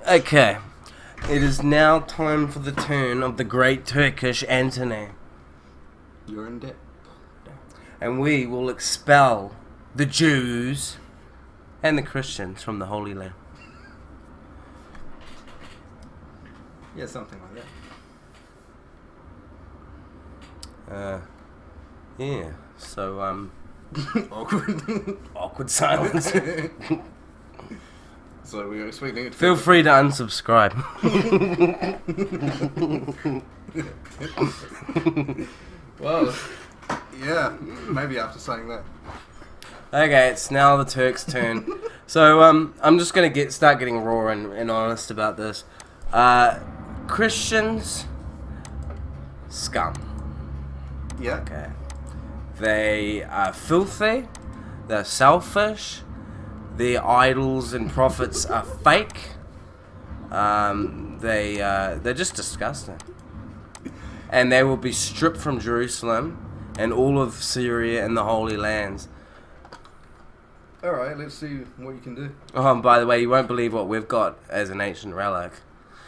Okay, it is now time for the turn of the great Turkish Antony. You're in debt. And we will expel the Jews and the Christians from the Holy Land. Yeah, something like that. Yeah, so, Awkward. awkward silence. So we were expecting it to Feel free to unsubscribe. Well, yeah, maybe after saying that. Okay, it's now the Turks' turn. So, I'm just gonna start getting raw and honest about this. Christians, scum. Yeah. Okay. They are filthy, they're selfish, their idols and prophets are fake, they're just disgusting. And they will be stripped from Jerusalem and all of Syria and the Holy Lands. Alright, let's see what you can do. Oh, and by the way, you won't believe what we've got as an ancient relic.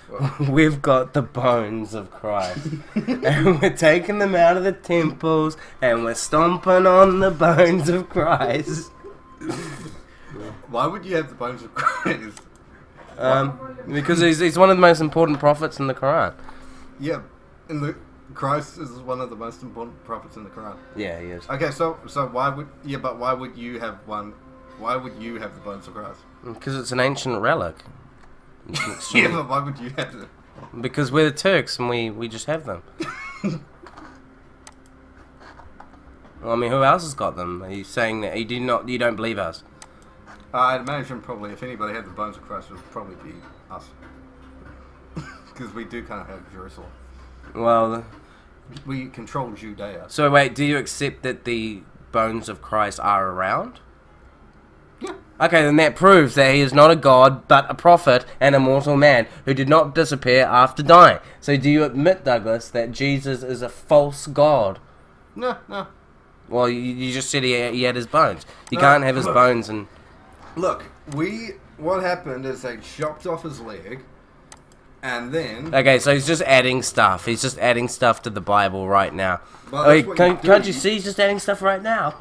Well, We've got the bones of Christ. And we're taking them out of the temples and we're stomping on the bones of Christ. why would you have the bones of Christ? Because he's one of the most important prophets in the Quran. Yeah, Christ is one of the most important prophets in the Quran. Yeah, he is. Okay, so why would you have one? Why would you have the bones of Christ? Because it's an ancient relic. Yeah, but why would you have them? Because we're the Turks and we just have them. Well, I mean, who else has got them? Are you saying that you don't believe us? I'd imagine probably if anybody had the bones of Christ, it would probably be us. Because we do kind of have Jerusalem. Well, we control Judea. so wait, do you accept that the bones of Christ are around? Yeah. Okay, then that proves that he is not a god, but a prophet and a mortal man who did not disappear after dying. So do you admit, Douglas, that Jesus is a false god? No. Well, you just said he had his bones. You can't have his bones and... Look, what happened is they chopped off his leg, and then... Okay, so he's just adding stuff. He's just adding stuff to the Bible right now. Well, Oh, that's what can't you you see he's just adding stuff right now?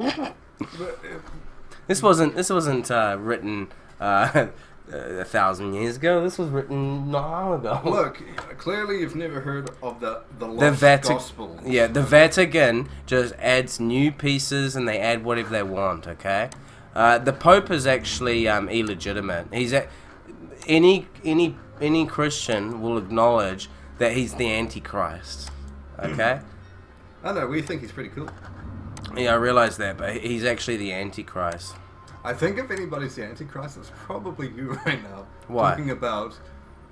This wasn't written 1,000 years ago. This was written not long ago. Look, clearly you've never heard of the lost gospel. Yeah, the Vatican just adds new pieces and they add whatever they want. Okay, the Pope is actually illegitimate. Any Christian will acknowledge that he's the Antichrist. Okay. I know, we think he's pretty cool. Yeah, I realize that, but he's actually the Antichrist. I think if anybody's the Antichrist, it's probably you right now. Why? Talking about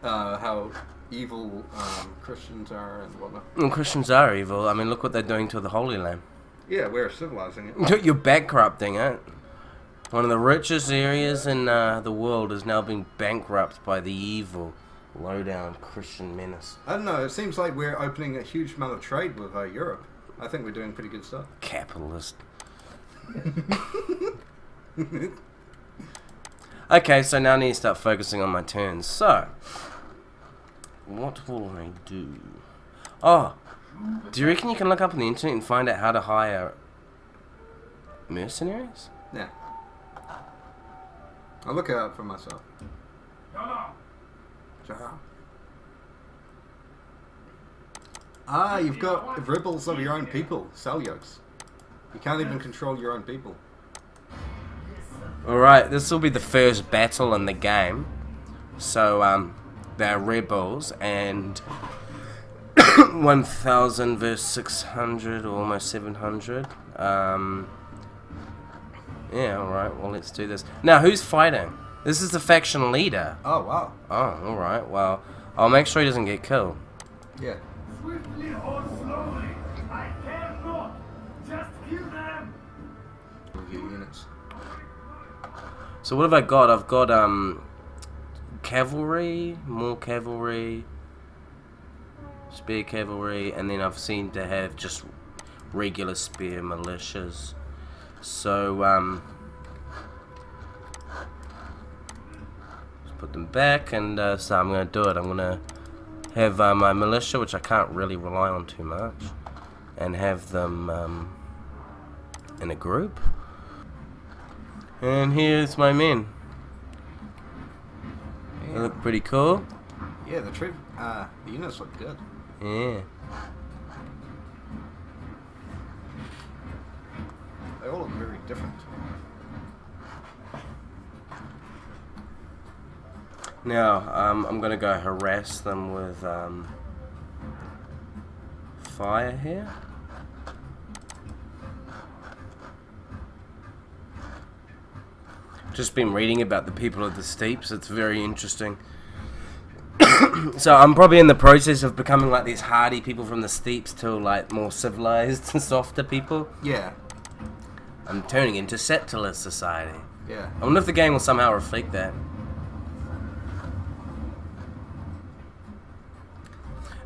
how evil Christians are and whatnot. And Christians are evil. I mean, look what they're doing to the Holy Land. Yeah, we're civilizing it. You're bankrupting it. One of the richest areas in the world is now being bankrupted by the evil, low-down Christian menace. I don't know, it seems like we're opening a huge amount of trade with Europe. I think we're doing pretty good stuff. Capitalist. Okay, so now I need to start focusing on my turns. So, what will I do? Oh, do you reckon you can look up on the internet and find out how to hire mercenaries? Yeah. I'll look it up for myself. Ah, you've got rebels of your own people, Seljuks. You can't even control your own people. Alright, this will be the first battle in the game. So, they're rebels and 1,000 versus 600 or almost 700. Yeah, alright, well let's do this. Now, who's fighting? This is the faction leader. Oh, wow. Oh, alright, well, I'll make sure he doesn't get killed. Yeah. Swiftly or slowly, I care not. Just kill them. Review units. So what have I got? I've got cavalry, more cavalry, spear cavalry, and then I've seemed to have just regular spear militias. So put them back, and so I'm going to do it. I'm going to have my militia, which I can't really rely on too much, and have them in a group. And here's my men. Yeah. They look pretty cool. Yeah, the units look good. Yeah. They all look very different. Now, I'm going to go harass them with fire here. Just been reading about the people of the steppes. It's very interesting. So I'm probably in the process of becoming like these hardy people from the steppes to like more civilized and softer people. Yeah. I'm turning into settler society. Yeah. I wonder if the game will somehow reflect that.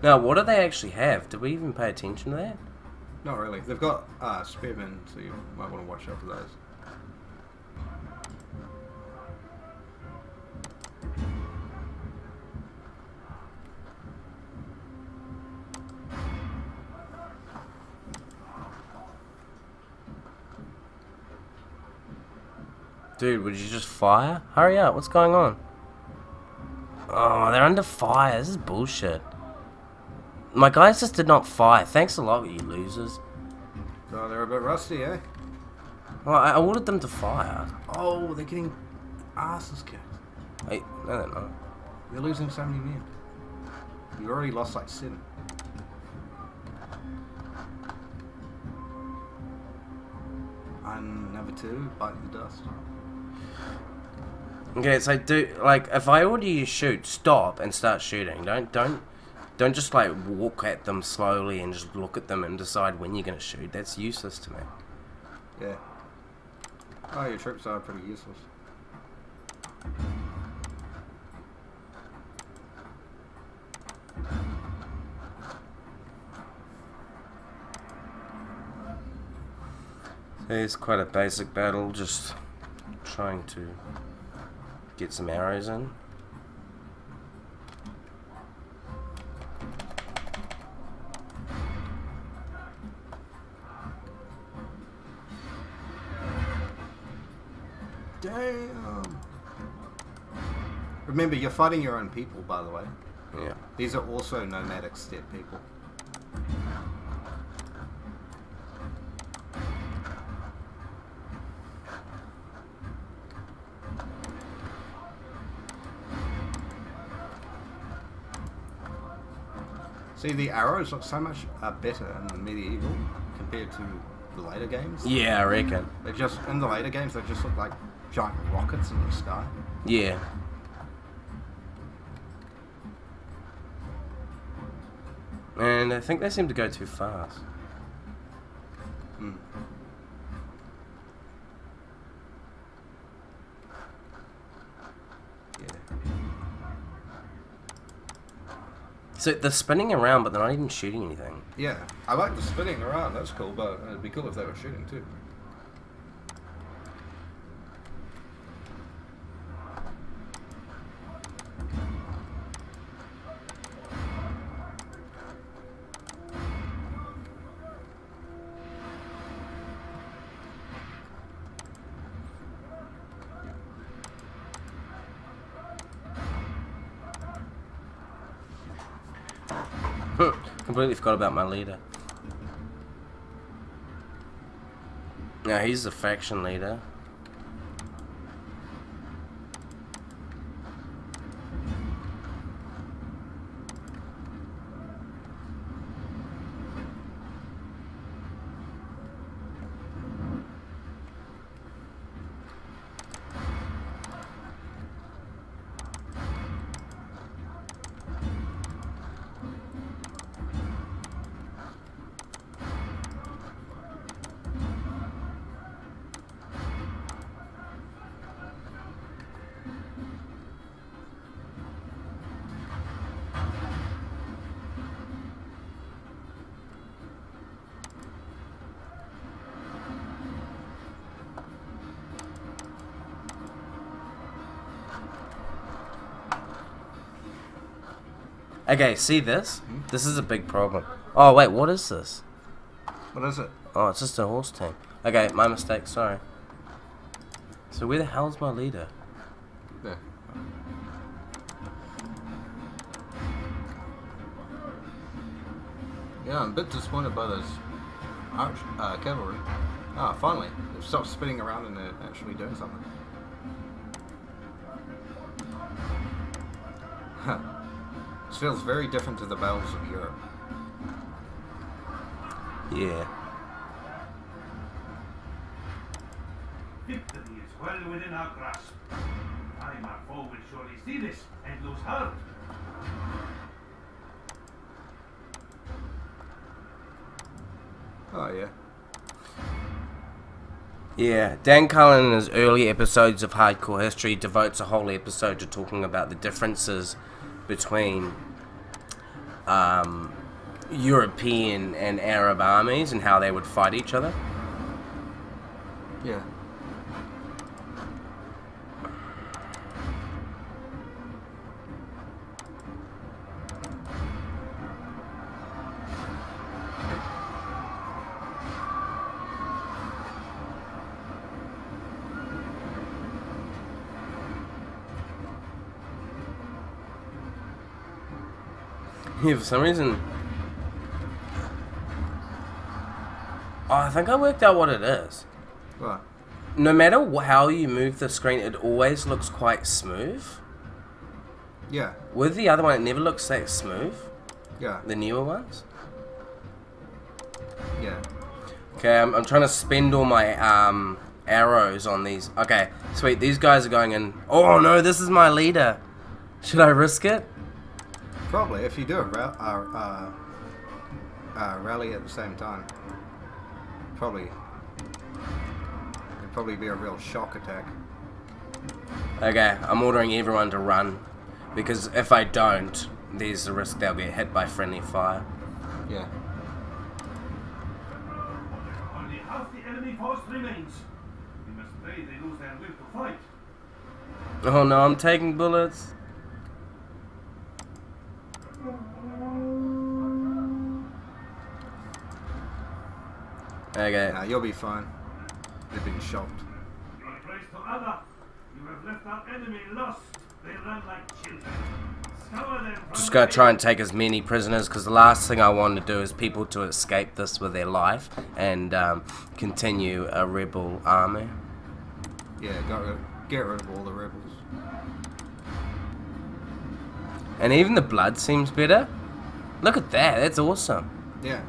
Now, what do they actually have? Did we even pay attention to that? Not really. They've got spearmen, so you might want to watch out for those. Dude, would you just fire? Hurry up, what's going on? Oh, they're under fire. This is bullshit. My guys just did not fire. Thanks a lot, you losers. So they're a bit rusty, eh? Well, I ordered them to fire. Oh, they're getting asses kicked. Wait, no they're not. You're losing so many men. You already lost like 7. And number 2, bite the dust. Okay, so if I order you to shoot, stop and start shooting. Don't just like walk at them slowly and just look at them and decide when you're gonna shoot. That's useless to me. Yeah. Oh, your troops are pretty useless. It's quite a basic battle, just trying to get some arrows in. Damn. Remember, you're fighting your own people, by the way. Yeah. These are also nomadic steppe people. See, the arrows look so much better in the medieval compared to the later games. Yeah, I reckon. They just, in the later games, they just look like giant rockets in the sky. Yeah. And I think they seem to go too fast. Hmm. Yeah. So they're spinning around, but they're not even shooting anything. Yeah, I like the spinning around, that's cool, but it'd be cool if they were shooting too. Completely forgot about my leader. Yeah, he's the faction leader. Okay, see this? This is a big problem. Oh, wait, what is this? What is it? Oh, it's just a horse team. Okay, my mistake, sorry. So where the hell's my leader? There. Yeah, I'm a bit disappointed by those cavalry. Ah, finally. They've stopped spinning around and they're actually doing something. Huh. This feels very different to the battles of Europe. Yeah. Victory is well within our grasp. I, my foe, will surely see this and lose heart. Oh, yeah. Yeah, Dan Cullen in his early episodes of Hardcore History devotes a whole episode to talking about the differences between European and Arab armies and how they would fight each other. Yeah. Yeah, for some reason... Oh, I think I worked out what it is. What? No matter how you move the screen, it always looks quite smooth. Yeah. With the other one, it never looks that smooth. Yeah. The newer ones. Yeah. Okay, I'm trying to spend all my arrows on these. Okay, sweet. These guys are going in. Oh no, this is my leader. Should I risk it? Probably, if you do a rally at the same time. It'd probably be a real shock attack. Okay, I'm ordering everyone to run. Because if I don't, there's a risk they'll get hit by friendly fire. Yeah. Only half the enemy force remains. We must pray they lose their will to fight. Oh no, I'm taking bullets. Okay. Nah, you'll be fine. They've been shocked. Your praise to Allah. You have left our enemy lost. They run like children. Scour them from Just the gotta try way. and take as many prisoners, because the last thing I want to do is people to escape this with their life and continue a rebel army. Yeah, get rid of all the rebels. And even the blood seems better. Look at that, that's awesome. Yeah.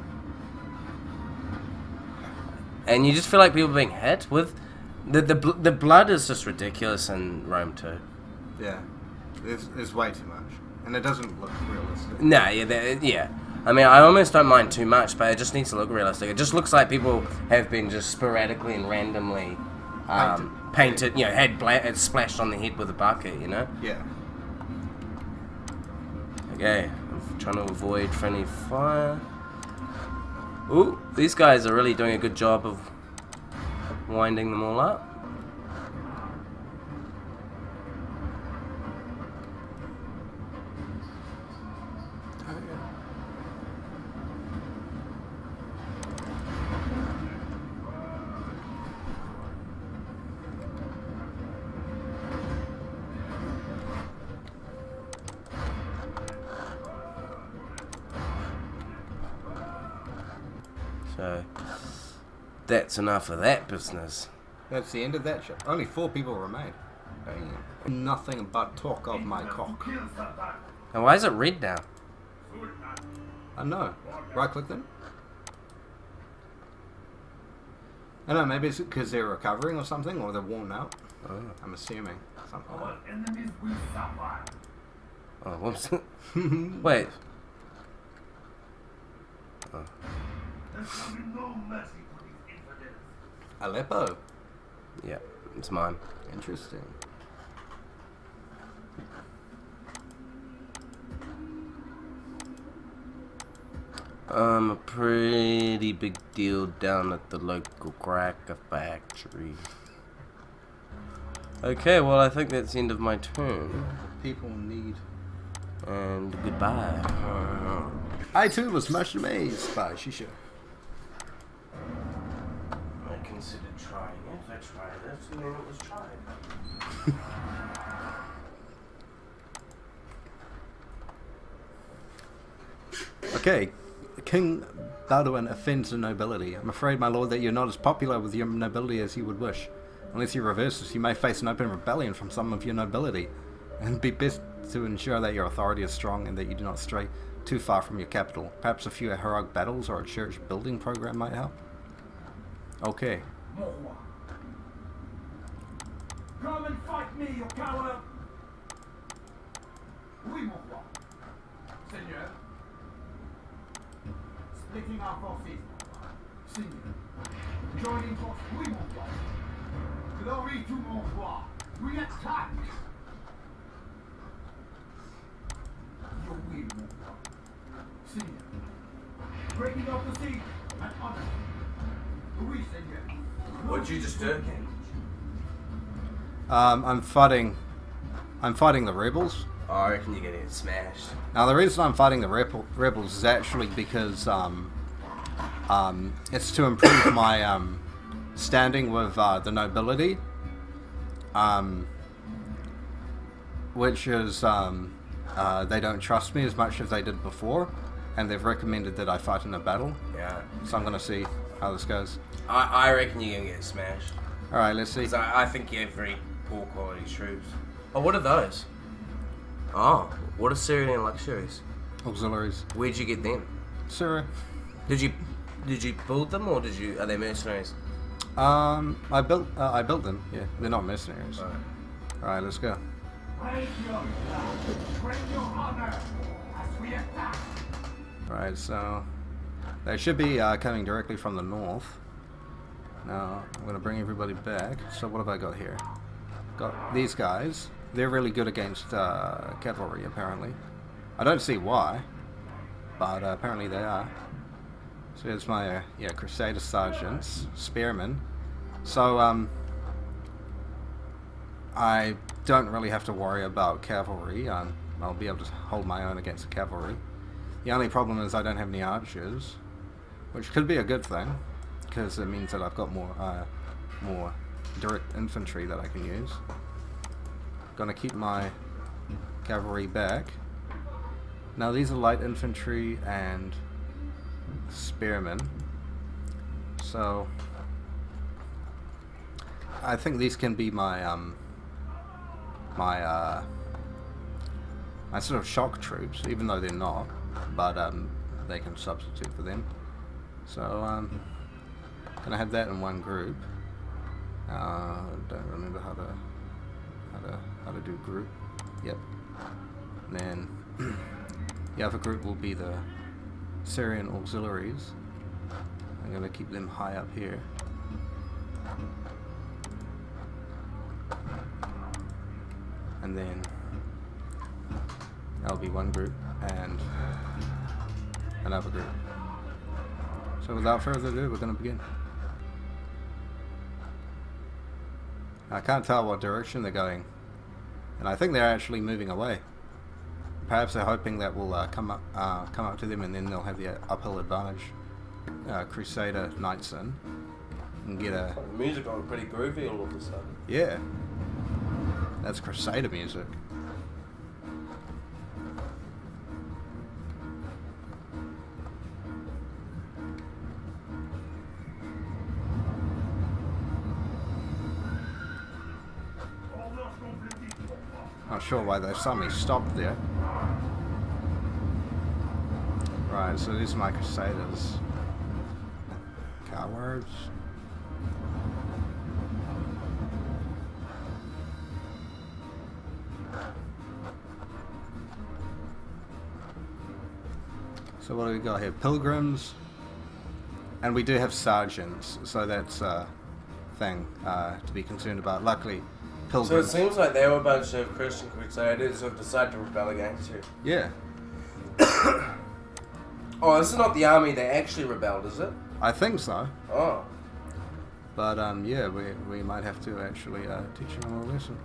And you just feel like people are being hit with... The blood is just ridiculous in Rome too. Yeah. There's way too much. And it doesn't look realistic. Nah, yeah. I mean, I almost don't mind too much, but it just needs to look realistic. It just looks like people have been just sporadically and randomly painted, you know, had splashed on the head with a bucket, you know? Yeah. Okay, I'm trying to avoid friendly fire. Ooh, these guys are really doing a good job of winding them all up. Oh, yeah. So, that's enough of that business. That's the end of that ship. Only 4 people remain. Nothing but talk of my cock. Kill Saddam. Now, why is it red now? I know. Right click them. I don't know, maybe it's because they're recovering or something, or they're worn out. Oh, I'm assuming. Something like Our enemies will suffer. oh whoops. that. Wait. There shall be no mercy for these infidels. Aleppo. Yeah, it's mine. Interesting. I'm a pretty big deal down at the local cracker factory. Okay, well I think that's the end of my turn. People need... And goodbye. I too was much amazed by Shisha. I considered trying it. I tried it, and then it was tried. Okay, King Baldwin offends the nobility. I'm afraid, my lord, that you're not as popular with your nobility as you would wish. Unless you reverse this, you may face an open rebellion from some of your nobility. And it'd be best to ensure that your authority is strong and that you do not stray too far from your capital. Perhaps a few heroic battles or a church building program might help. Okay. Mon roi. Come and fight me, you coward! Oui, mon roi. Seigneur. Splitting our forces. Seigneur. Joining forces. Oui, mon roi. Glory to mon roi. We attack! Your will, mon roi. Seigneur. Breaking up the siege and honor. Oui, Seigneur. What'd you just do? I'm fighting the rebels. Oh, I reckon you're gonna get smashed. Now the reason I'm fighting the rebels is actually because it's to improve my standing with the nobility, which is they don't trust me as much as they did before, and they've recommended that I fight in a battle. Yeah. So I'm gonna see how this goes. I reckon you're gonna get smashed. All right, let's see. 'Cause I think you have very poor quality troops. Oh, what are those? Oh, what are Syrian luxuries? Auxiliaries. Where'd you get them? Sir. Did you build them, or are they mercenaries? I built them. Yeah, they're not mercenaries. Alright. All right, let's go. Raise your flag. Bring your honor as we attack. All right, so they should be coming directly from the north. Now I'm gonna bring everybody back. So what have I got here? Got these guys. They're really good against cavalry, apparently. I don't see why, but apparently they are. So here's my Crusader sergeants, spearmen. So I don't really have to worry about cavalry. I'll be able to hold my own against the cavalry. The only problem is I don't have any archers, which could be a good thing, because it means that I've got more direct infantry that I can use. Gonna keep my cavalry back. Now these are light infantry and spearmen, so I think these can be my my sort of shock troops, even though they're not, but they can substitute for them. So gonna have that in one group. Don't remember how to do group. Yep. And then the other group will be the Syrian auxiliaries. I'm gonna keep them high up here. And then that'll be one group and another group. So without further ado, we're gonna begin. I can't tell what direction they're going, and I think they're actually moving away. Perhaps they're hoping that we'll come up to them, and then they'll have the uphill advantage. Crusader Knights in and get a. The music got pretty groovy all of a sudden. Yeah, that's Crusader music. Not sure why they suddenly stopped there. Right, so these are my Crusaders. Cowards. So what do we got here? Pilgrims. And we do have sergeants, so that's a thing to be concerned about. Luckily, pilgrims. So it seems like they were a bunch of Christian crusaders who have decided to rebel against you. Yeah. Oh, this is not the army that actually rebelled, is it? I think so. Oh. But yeah, we might have to actually teach them a lesson.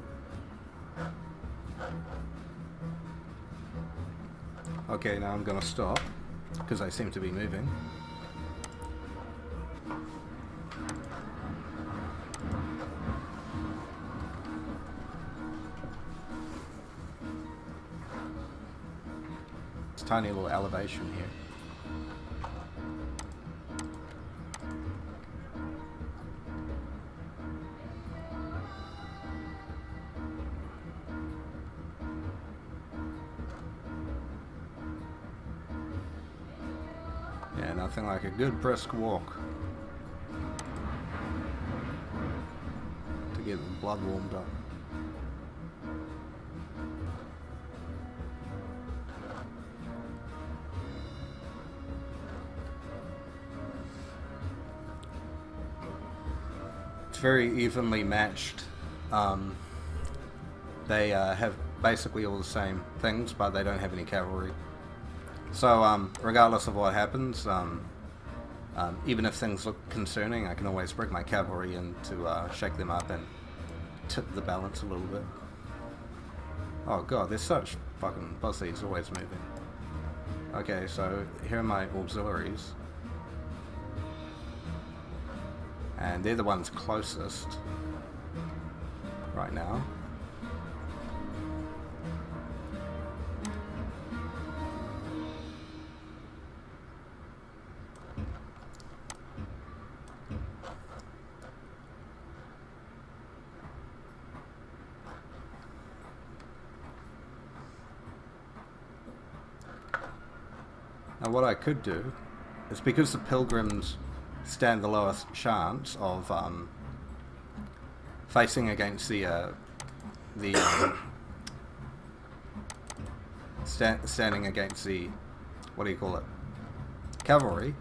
Okay, now I'm gonna stop, because they seem to be moving. It's a tiny little elevation here. Yeah, nothing like a good brisk walk to get the blood warmed up. It's very evenly matched. They have basically all the same things, but they don't have any cavalry. So, regardless of what happens, even if things look concerning, I can always bring my cavalry in to shake them up and tip the balance a little bit. Oh god, they're such fucking pussies, always moving. Okay, so here are my auxiliaries. And they're the ones closest right now. Now what I could do is, because the pilgrims stand the lowest chance of facing against standing against the, what do you call it, cavalry,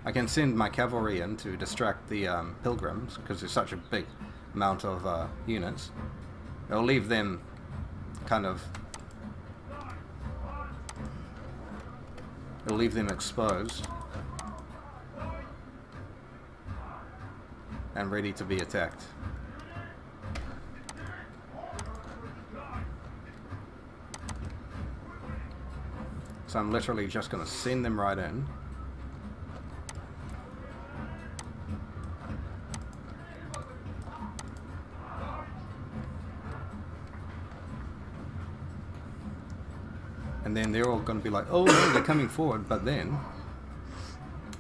I can send my cavalry in to distract the pilgrims, because there's such a big amount of units. It'll leave them kind of, it'll leave them exposed and ready to be attacked. So I'm literally just going to send them right in. And then they're all going to be like, oh no, they're coming forward, but then...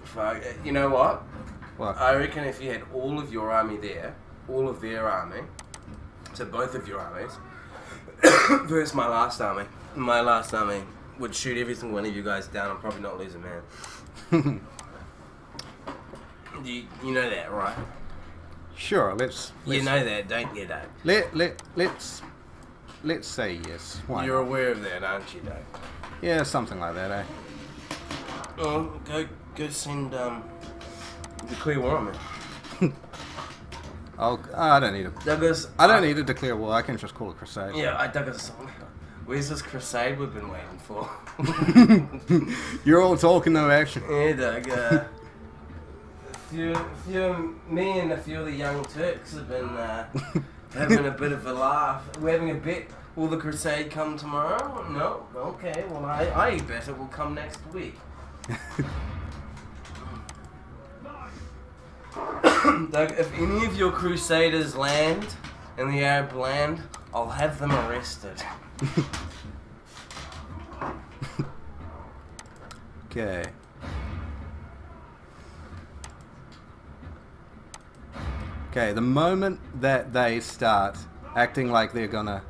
Fuck, you know what? What? I reckon if you had all of your army there, all of their army, so both of your armies, versus my last army would shoot every single one of you guys down and probably not lose a man. You know that, right? Sure, let's You know that, don't you, Doug? Let's say yes. Why You're not? aware of that, aren't you, Doug? Yeah, something like that, eh? Oh, go send the clear war on me. I don't need to. Douglas, I don't need to declare war. I can just call a crusade. Yeah, Douglas. Where's this crusade we've been waiting for? You're all talking, no action. Yeah, Doug. Me and a few of the young Turks have been having a bit of a laugh. We're having a bet. Will the crusade come tomorrow? No? Okay, well I bet it will come next week. Doug, if any of your crusaders land in the Arab land, I'll have them arrested. Okay. Okay, the moment that they start acting like they're gonna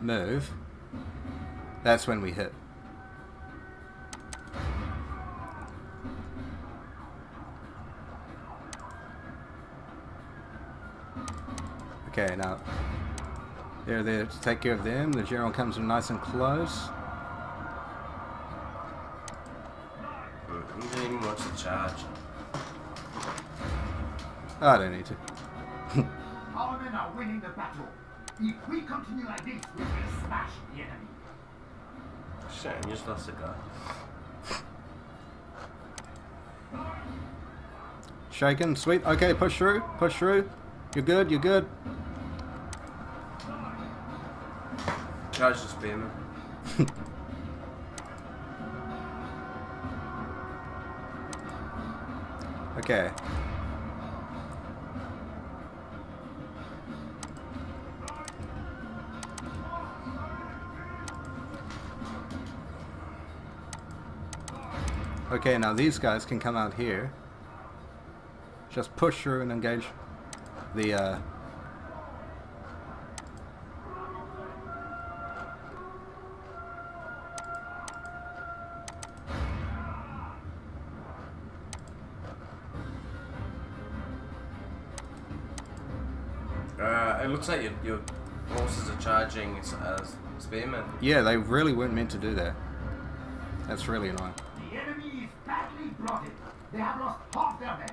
move, that's when we hit. Okay, now they're there to take care of them. The general comes in nice and close. You didn't even watch the charge. I don't need to. Our men are winning the battle. If we continue like this, we will smash the enemy. Shame, you just lost a guy. Shaken, sweet. Okay, push through, push through. You're good, you're good. Charge the spearman. Okay. Okay, now these guys can come out here. Just push through and engage the it looks like your horses are charging spearmen. Yeah, they really weren't meant to do that. That's really annoying. The enemy is badly blooded. They have lost half their men.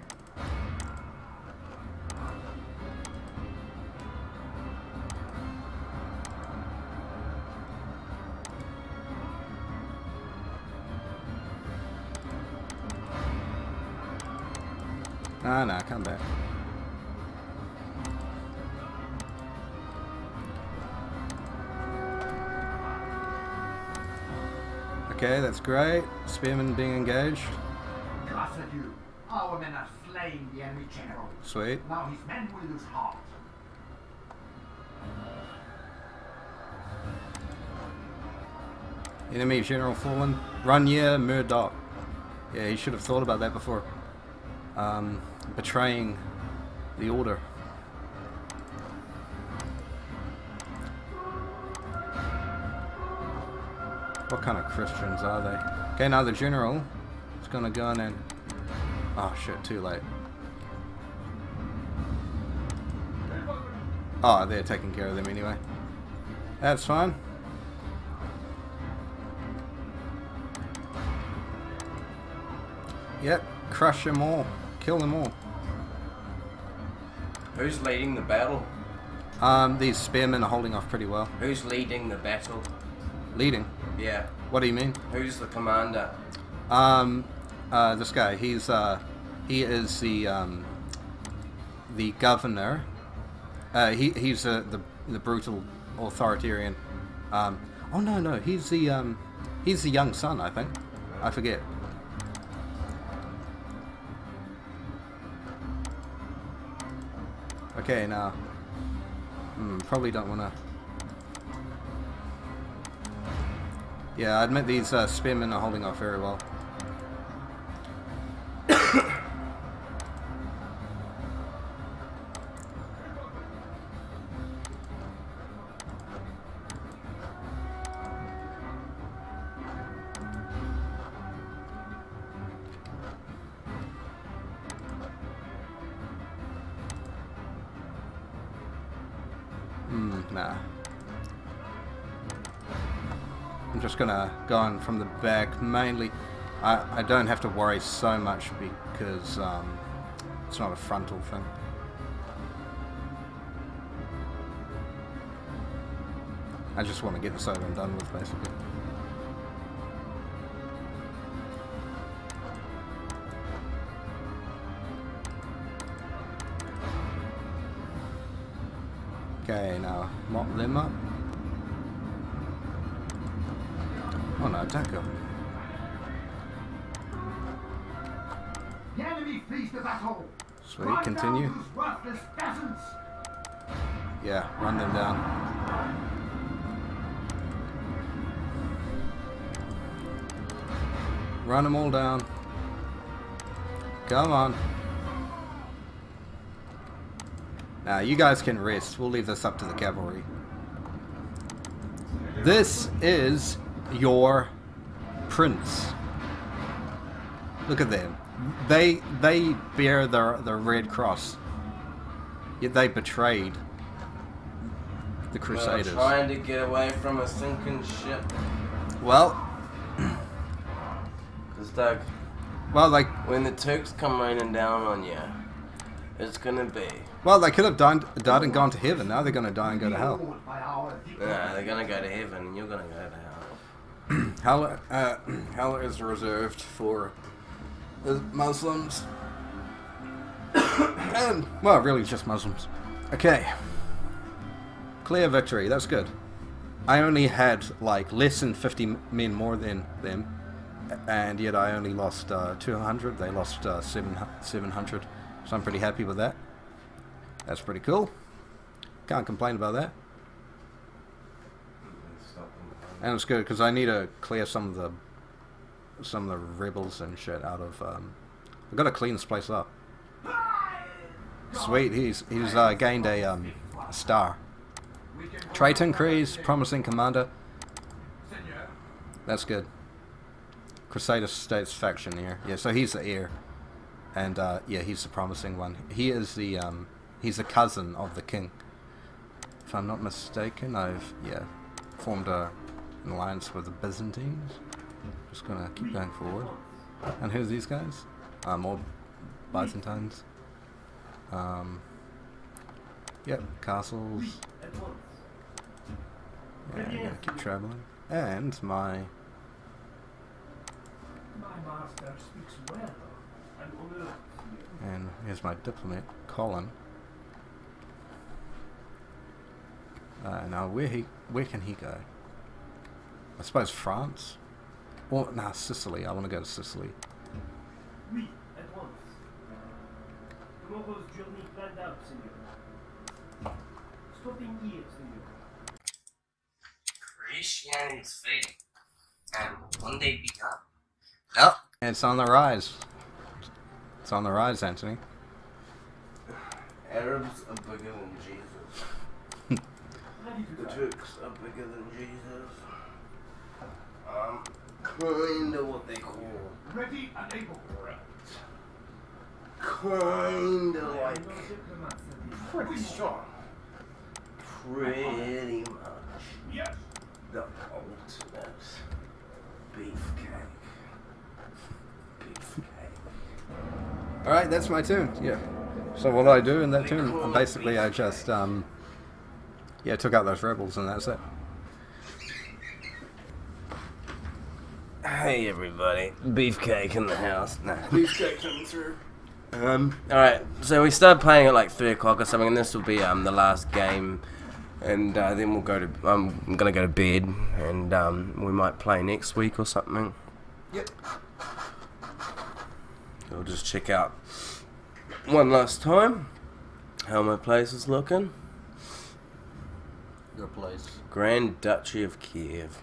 Nah, come back. Okay, that's great. Spearmen being engaged. Cursed you! Our men have slain the enemy general. Sweet. Now his men will lose heart. Enemy general fallen. Runye Murdoch. Yeah, he should have thought about that before betraying the order. What kind of Christians are they? Okay, now the general is gonna go in and... Oh shit, too late. Oh, they're taking care of them anyway. That's fine. Yep, crush them all. Kill them all. Who's leading the battle? These spearmen are holding off pretty well. Who's leading the battle? Leading? Yeah. What do you mean? Who's the commander? This guy. He is the governor. He's the brutal authoritarian. Oh no, he's the young son, I think. I forget. Okay, now, probably don't want to... Yeah, I admit these spearmen are holding off very well. Nah. I'm just gonna go on from the back. Mainly, I don't have to worry so much because it's not a frontal thing. I just want to get this over and done with, basically. Okay, now mop them up. Oh no, don't go. The enemy flees the battle. Sweet, Run continue. down those worthless peasants. Yeah, run them down. Run them all down. Come on. Now, you guys can rest. We'll leave this up to the cavalry. This is your prince. Look at them. They bear the red cross. Yet they betrayed the Crusaders. They're trying to get away from a sinking ship. Well, Because Doug, like, when the Turks come raining down on you, it's gonna be... well, they could have died and gone to heaven. Now they're going to die and go to hell. Ruled by our victory. Nah, they're gonna go to heaven and you're gonna go to hell. Hell is reserved for the Muslims. And, well, really just Muslims. Okay. Clear victory. That's good. I only had like less than 50 men more than them, and yet I only lost 200. They lost 700, so I'm pretty happy with that. That's pretty cool. Can't complain about that. And it's good because I need to clear some of the rebels and shit out of. I've got to clean this place up. Sweet, he's gained a star. Trait increase, promising commander. That's good. Crusader States faction here. Yeah, so he's the heir, and yeah, he's the promising one. He is the he's a cousin of the king. If I'm not mistaken, I've formed an alliance with the Byzantines. Just gonna keep going forward. And who's these guys? More Byzantines. Yep, castles. Yeah, I'm gonna keep traveling. And my master speaks well and honor. and here's my diplomat, Colin. Now where can he go? I suppose France? Or nah, Sicily. I want to go to Sicily. Oui, at once. Tomorrow's journey planned out, senor. Stopping here, senor. Christianity's fading, and one day begun. Nope. It's on the rise. It's on the rise, Antony. Arabs are bigger than Jesus. The Turks are bigger than Jesus. Kinda what they call. Ready and able. Kinda like pretty strong. Pretty much Yes. the ultimate beefcake. Beefcake. Alright, that's my tune. Yeah. So what I do in that tune, basically I just took out those rebels and that's it. Hey everybody, beefcake in the house. Nah, beefcake coming through. Alright, so we started playing at like 3 o'clock or something, and this will be the last game, and then we'll go to. I'm gonna go to bed, and we might play next week or something. Yep. We'll just check out one last time how my place is looking. Your place. Grand Duchy of Kiev.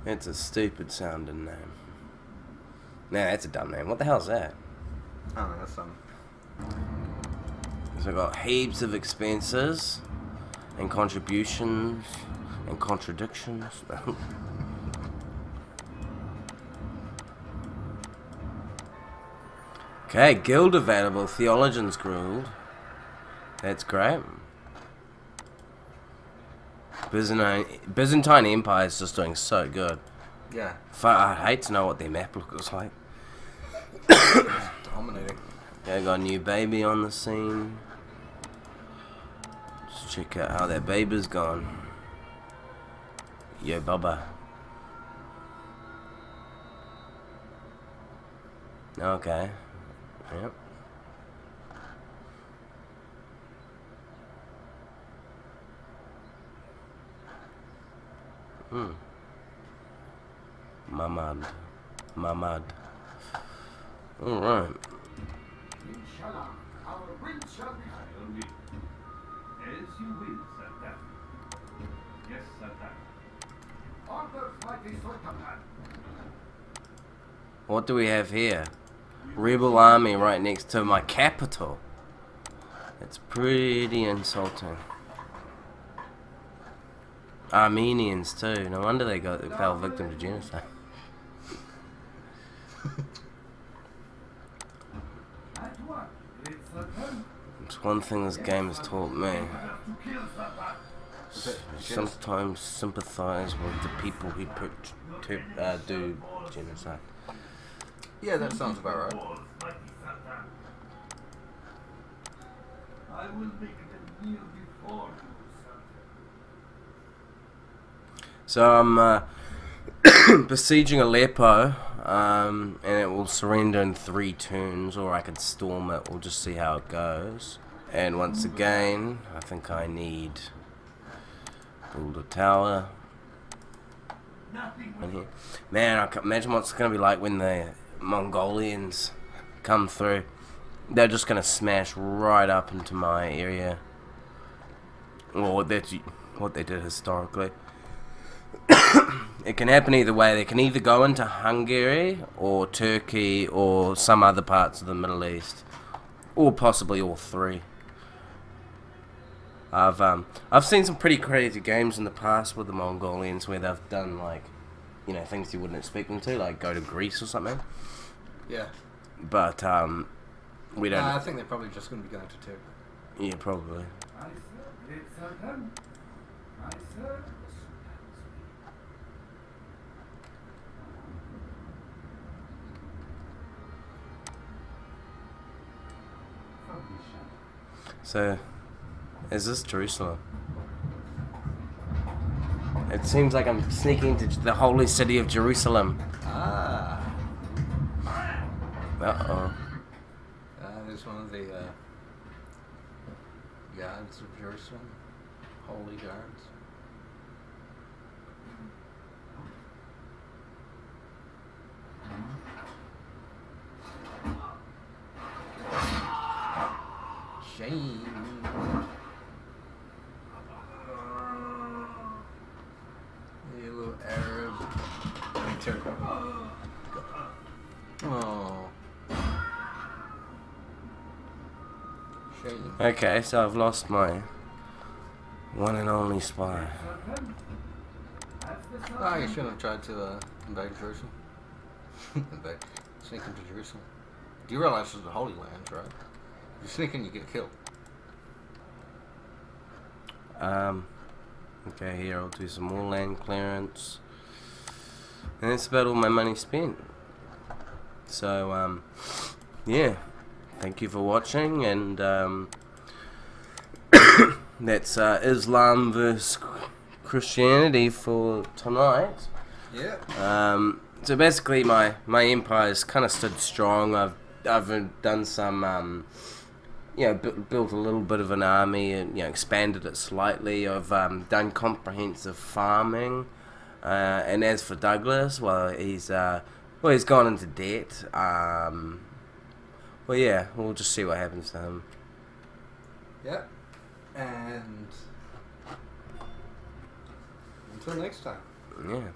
It's a stupid sounding name. Nah, that's a dumb name. What the hell's that? Oh, that's So I got heaps of expenses and contributions and contradictions. Okay, guild available. Theologians Guild. That's great. Byzantine Empire is just doing so good. yeah. I'd hate to know what their map looks like. Dominating. Okay, got a new baby on the scene. Let's check out how that baby's gone. Yo, Bubba. Okay. Yep. Mamad. Alright. Inshallah, our wind shall be Only as you will, Santa. Yes, Santa. order mighty Sultan. What do we have here? Rebel army right next to my capital. It's pretty insulting. Armenians too. No wonder they fell victim to genocide. At what? It's Sultan. It's one thing this game has taught me. To kill Sultan. Sometimes sympathize with the people who do genocide. Yeah, that sounds about right. Mighty Sultan. I will make them kneel before you, Sultan. So I'm besieging Aleppo, and it will surrender in 3 turns, or I could storm it. We'll just see how it goes. And once again, I think I need Build a tower. Nothing In will here. Man, I can imagine what it's going to be like when the Mongolians come through. They're just going to smash right up into my area. Well, that's what they did historically. It can happen either way. They can either go into Hungary or Turkey or some other parts of the Middle East, or possibly all three. I've seen some pretty crazy games in the past with the Mongolians where they've done like, you know, things you wouldn't expect them to, like go to Greece or something. Yeah. But we don't. I think they're probably just going to be going to Turkey. Yeah, probably. I said it's done. I said. So, is this Jerusalem? It seems like I'm sneaking into the holy city of Jerusalem. Ah. Uh-oh. There's one of the guards of Jerusalem. Holy guards. Shame. You little Arab. Turkey. Oh. Shame. Okay, so I've lost my one and only spy. Oh, you shouldn't have tried to invade Jerusalem. Sneak into Jerusalem. Do you realize this is the Holy Land, right? If you sneak in, you get killed. Okay, here I'll do some more land clearance. And that's about all my money spent. So, yeah. Thank you for watching, and that's Islam versus Christianity for tonight. Yeah. So basically, my empire's kind of stood strong. I've done some, built a little bit of an army and expanded it slightly. I've done comprehensive farming, and as for Douglas, well, he's gone into debt. Well, yeah, we'll just see what happens to him. Yeah. And until next time. Yeah.